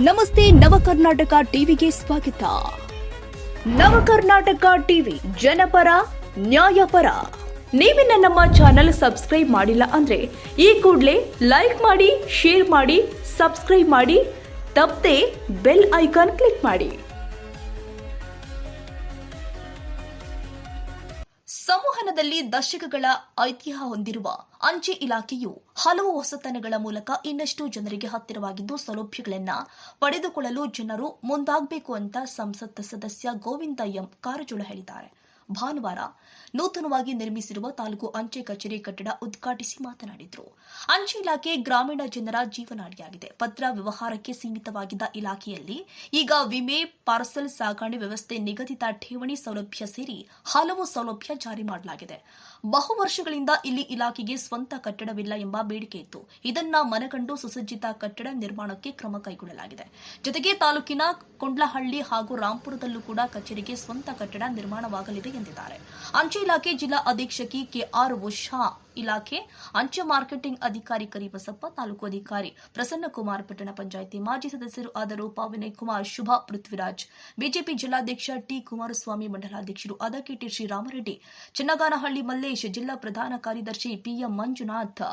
ನಮಸ್ತೆ ನವಕರ್ನಾಟಕ ಟಿವಿಗೆ ಸ್ವಾಗತ. ನವಕರ್ನಾಟಕ ಟಿವಿ ಜನಪರ ನ್ಯಾಯಪರ. ನೀವಿನ್ನ ನಮ್ಮ ಚಾನೆಲ್ ಸಬ್ಸ್ಕ್ರೈಬ್ ಮಾಡಿಲ್ಲ ಅಂದ್ರೆ ಈ ಕೂಡಲೇ ಲೈಕ್ ಮಾಡಿ, ಶೇರ್ ಮಾಡಿ, ಸಬ್ಸ್ಕ್ರೈಬ್ ಮಾಡಿ, ತಪ್ಪದೆ ಬೆಲ್ ಐಕಾನ್ ಕ್ಲಿಕ್ ಮಾಡಿ. ಸಂವಹನದಲ್ಲಿ ದಶಕಗಳ ಐತಿಹ್ಯ ಹೊಂದಿರುವ ಅಂಚೆ ಇಲಾಖೆಯು ಹಲವು ಹೊಸತನಗಳ ಮೂಲಕ ಇನ್ನಷ್ಟು ಜನರಿಗೆ ಹತ್ತಿರವಾಗಿದ್ದು ಸೌಲಭ್ಯಗಳನ್ನು ಪಡೆದುಕೊಳ್ಳಲು ಜನರು ಮುಂದಾಗಬೇಕು ಅಂತ ಸಂಸತ್ ಸದಸ್ಯ ಗೋವಿಂದ ಎಂ ಕಾರಜೋಳ ಹೇಳಿದ್ದಾರೆ. ಭಾನುವಾರ ನೂತನವಾಗಿ ನಿರ್ಮಿಸಿರುವ ತಾಲೂಕು ಅಂಚೆ ಕಚೇರಿ ಕಟ್ಟಡ ಉದ್ಘಾಟಿಸಿ ಮಾತನಾಡಿದರು. ಅಂಚೆ ಇಲಾಖೆ ಗ್ರಾಮೀಣ ಜನರ ಜೀವನಾಡಿಯಾಗಿದೆ. ಪತ್ರ ವ್ಯವಹಾರಕ್ಕೆ ಸೀಮಿತವಾಗಿದ್ದ ಇಲಾಖೆಯಲ್ಲಿ ಈಗ ವಿಮೆ, ಪಾರ್ಸಲ್ ಸಾಗಣೆ ವ್ಯವಸ್ಥೆ, ನಿಗದಿತ ಠೇವಣಿ ಸೌಲಭ್ಯ ಸೇರಿ ಹಲವು ಸೌಲಭ್ಯ ಜಾರಿ ಮಾಡಲಾಗಿದೆ. ಬಹು ವರ್ಷಗಳಿಂದ ಇಲ್ಲಿ ಇಲಾಖೆಗೆ ಸ್ವಂತ ಕಟ್ಟಡವಿಲ್ಲ ಎಂಬ ಬೇಡಿಕೆ ಇತ್ತು. ಇದನ್ನ ಮನಗಂಡು ಸುಸಜ್ಜಿತ ಕಟ್ಟಡ ನಿರ್ಮಾಣಕ್ಕೆ ಕ್ರಮ ಕೈಗೊಳ್ಳಲಾಗಿದೆ. ಜೊತೆಗೆ ತಾಲೂಕಿನ ಕೊಂಡ್ಲಹಳ್ಳಿ ಹಾಗೂ ರಾಂಪುರದಲ್ಲೂ ಕೂಡ ಕಚೇರಿಗೆ ಸ್ವಂತ ಕಟ್ಟಡ ನಿರ್ಮಾಣವಾಗಲಿದೆ ಎಂದಿದ್ದಾರೆ. ಅಂಚೆ ಇಲಾಖೆ ಜಿಲ್ಲಾ ಅಧೀಕ್ಷಕಿ ಕೆಆರ್ ಉಷಾ, ಇಲಾಖೆ ಅಂಚೆ ಮಾರ್ಕೆಟಿಂಗ್ ಅಧಿಕಾರಿ ಕರಿಬಸಪ್ಪ, ತಾಲೂಕು ಅಧಿಕಾರಿ ಪ್ರಸನ್ನಕುಮಾರ್, ಪಟ್ಟಣ ಪಂಚಾಯಿತಿ ಮಾಜಿ ಸದಸ್ಯರು ಆದ ರೂಪಾ, ವಿನಯ್ ಕುಮಾರ್, ಶುಭಾ, ಪೃಥ್ವಿರಾಜ್, ಬಿಜೆಪಿ ಜಿಲ್ಲಾಧ್ಯಕ್ಷ ಟಿ ಕುಮಾರಸ್ವಾಮಿ, ಮಂಡಲಾಧ್ಯಕ್ಷರು ಆದ ಕೆಟಿ ಶ್ರೀರಾಮರೆಡ್ಡಿ, ಚನ್ನಗಾನಹಳ್ಳಿ ಮಲ್ಲೇಶ್, ಜಿಲ್ಲಾ ಪ್ರಧಾನ ಕಾರ್ಯದರ್ಶಿ ಪಿಎಂ ಮಂಜುನಾಥ್,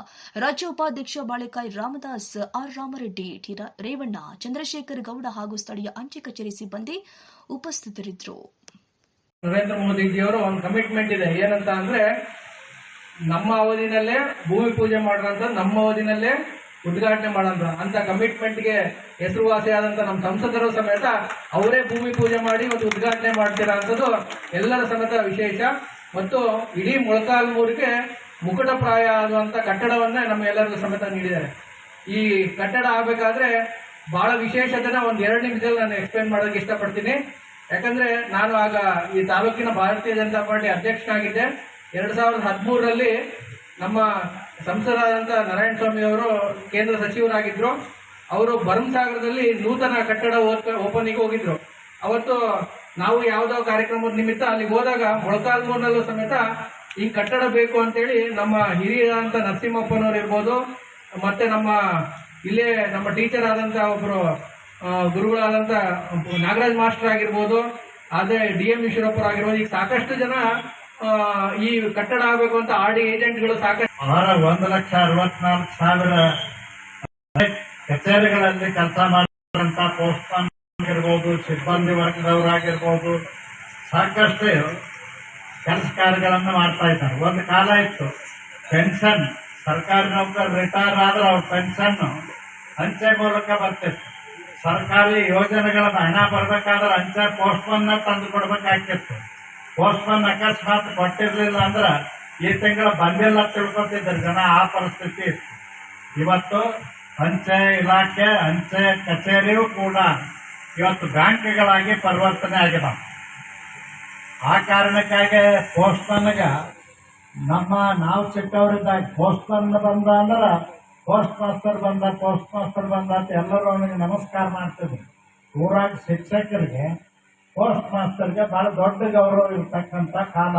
ರಾಜ್ಯ ಉಪಾಧ್ಯಕ್ಷ ಬಾಳೆಕಾಯಿ ರಾಮದಾಸ್, ಆರ್ ರಾಮರೆಡ್ಡಿ, ಟಿ ರೇವಣ್ಣ, ಚಂದ್ರಶೇಖರ್ ಗೌಡ ಹಾಗೂ ಸ್ಥಳೀಯ ಅಂಚೆ ಕಚೇರಿ ಸಿಬ್ಬಂದಿ ಉಪಸ್ಥಿತರಿದ್ದರು. ನರೇಂದ್ರ ಮೋದಿಜಿಯವರು ಒಂದು ಕಮಿಟ್ಮೆಂಟ್ ಇದೆ. ಏನಂತ ಅಂದ್ರೆ, ನಮ್ಮ ಅವಧಿನಲ್ಲೇ ಭೂಮಿ ಪೂಜೆ ಮಾಡೋಂಥ, ನಮ್ಮ ಅವಧಿನಲ್ಲೇ ಉದ್ಘಾಟನೆ ಮಾಡೋಂಥ ಅಂತ ಕಮಿಟ್ಮೆಂಟ್ಗೆ ಹೆಸರುವಾಸಿಯಾದಂಥ ನಮ್ಮ ಸಂಸದರು ಸಮೇತ ಅವರೇ ಭೂಮಿ ಪೂಜೆ ಮಾಡಿ ಒಂದು ಉದ್ಘಾಟನೆ ಮಾಡ್ತಿರೋ ಅಂಥದ್ದು ಎಲ್ಲರ ಸಮೇತ ವಿಶೇಷ. ಮತ್ತು ಇಡೀ ಮೊಳಕಾಲ್ಮೂರಿಗೆ ಮುಕುಟಪ್ರಾಯ ಆಗುವಂಥ ಕಟ್ಟಡವನ್ನೇ ನಮ್ಮ ಎಲ್ಲರಿಗೂ ಸಮೇತ ನೀಡಿದ್ದಾರೆ. ಈ ಕಟ್ಟಡ ಆಗಬೇಕಾದ್ರೆ ಬಹಳ ವಿಶೇಷತೆನ ಒಂದು 2 ನಿಮಿಷದಲ್ಲಿ ನಾನು ಎಕ್ಸ್ಪ್ಲೇನ್ ಮಾಡೋದಕ್ಕೆ ಇಷ್ಟಪಡ್ತೀನಿ. ಯಾಕಂದ್ರೆ ನಾನು ಆಗ ಈ ತಾಲೂಕಿನ ಭಾರತೀಯ ಜನತಾ ಪಾರ್ಟಿ ಅಧ್ಯಕ್ಷನಾಗಿದ್ದೆ. 2013ರಲ್ಲಿ ನಮ್ಮ ಸಂಸದರಾದಂಥ ನಾರಾಯಣ ಸ್ವಾಮಿ ಅವರು ಕೇಂದ್ರ ಸಚಿವರಾಗಿದ್ರು. ಅವರು ಭರಮಸಾಗರದಲ್ಲಿ ನೂತನ ಕಟ್ಟಡ ಓಪನಿಂಗ್ ಹೋಗಿದ್ರು. ಅವತ್ತು ನಾವು ಯಾವುದೋ ಕಾರ್ಯಕ್ರಮದ ನಿಮಿತ್ತ ಅಲ್ಲಿಗೆ ಹೋದಾಗ ಮೊಳಕಾಲ್ಮೂರಿನಲ್ಲೂ ಸಮೇತ ಈ ಕಟ್ಟಡ ಬೇಕು ಅಂತೇಳಿ ನಮ್ಮ ಹಿರಿಯರಾದಂಥ ನರಸಿಂಹಪ್ಪನವ್ರು ಇರ್ಬೋದು, ಮತ್ತೆ ಇಲ್ಲೇ ನಮ್ಮ ಟೀಚರ್ ಆದಂಥ ಒಬ್ಬರು ಗುರುಗಳಾದಂಥ ನಾಗರಾಜ್ ಮಾಸ್ಟರ್ ಆಗಿರ್ಬೋದು, ಅದೇ ಡಿ.ಎಂ. ಈಶ್ವರಪ್ಪರ್ ಆಗಿರ್ಬೋದು, ಈಗ ಸಾಕಷ್ಟು ಜನ ಈ ಕಟ್ಟಡ ಆಗಬೇಕು ಅಂತ ಆಡಿ ಏಜೆಂಟ್ಗಳು ಸಾಕಷ್ಟು 1,64,000 ಕಚೇರಿಗಳಲ್ಲಿ ಕೆಲಸ ಮಾಡುವಂತ ಪೋಸ್ಟ್ಮನ್ ಆಗಿರ್ಬೋದು, ಸಿಬ್ಬಂದಿ ವರ್ಗದವರಾಗಿರ್ಬೋದು, ಸಾಕಷ್ಟು ಕೆಲಸ ಕಾರ್ಯಗಳನ್ನು ಮಾಡ್ತಾ ಇದ್ದಾರೆ. ಒಂದು ಕಾಲ ಇತ್ತು, ಪೆನ್ಷನ್ ಸರ್ಕಾರಿ ನೌಕರರು ರಿಟೈರ್ ಆದ್ರೆ ಅವ್ರ ಪೆನ್ಷನ್ ಅಂಚೆ ಮೂಲಕ ಬರ್ತಿತ್ತು. ಸರ್ಕಾರಿ ಯೋಜನೆಗಳನ್ನ ಹಣ ಬರ್ಬೇಕಾದ್ರೆ ಅಂಚೆ ಪೋಸ್ಟ್ಮನ್ ತಂದು ಕೊಡ್ಬೇಕಾಗಿತ್ತು. ಪೋಸ್ಟ್ಮನ್ ಅಕಸ್ಮಾತ್ ಕೊಟ್ಟಿರ್ಲಿಲ್ಲ ಅಂದ್ರೆ ಈ ತಿಂಗಳ ಬಂದಿಲ್ಲ ತಿಳ್ಕೊತಿದ್ರು ಜನ. ಆ ಪರಿಸ್ಥಿತಿ ಇತ್ತು. ಇವತ್ತು ಅಂಚೆ ಇಲಾಖೆ, ಅಂಚೆ ಕಚೇರಿಯೂ ಕೂಡ ಇವತ್ತು ಬ್ಯಾಂಕ್ಗಳಾಗಿ ಪರಿವರ್ತನೆ ಆಗಿದೆ. ಆ ಕಾರಣಕ್ಕಾಗಿ ಪೋಸ್ಟ್ಮನ್ಗೆ ನಾವು ಚಿಕ್ಕವರಿದ್ದಾಗ ಪೋಸ್ಟ್ಮನ್ ಬಂದ ಅಂದ್ರೆ ಪೋಸ್ಟ್ ಮಾಸ್ಟರ್ ಬಂದ ಅಂತ ಎಲ್ಲರೂ ಅವನಿಗೆ ನಮಸ್ಕಾರ ಮಾಡ್ತಿದ್ರು. ಊರಾಗ ಶಿಕ್ಷಕರಿಗೆ, ಪೋಸ್ಟ್ ಮಾಸ್ಟರ್ಗೆ ಬಹಳ ದೊಡ್ಡ ಗೌರವ ಇರ್ತಕ್ಕಂಥ ಕಾಲ,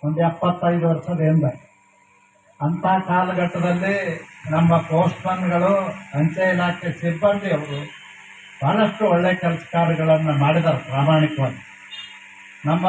ಒಂದು 75 ವರ್ಷದ ಹಿಂದೆ. ಅಂತ ಕಾಲಘಟ್ಟದಲ್ಲಿ ನಮ್ಮ ಪೋಸ್ಟ್ಮನ್ಗಳು, ಅಂಚೆ ಇಲಾಖೆ ಸಿಬ್ಬಂದಿಯವರು ಬಹಳಷ್ಟು ಒಳ್ಳೆ ಕೆಲಸ ಕಾರ್ಯಗಳನ್ನು ಮಾಡಿದ್ದಾರೆ ಪ್ರಾಮಾಣಿಕವಾಗಿ. ನಮ್ಮ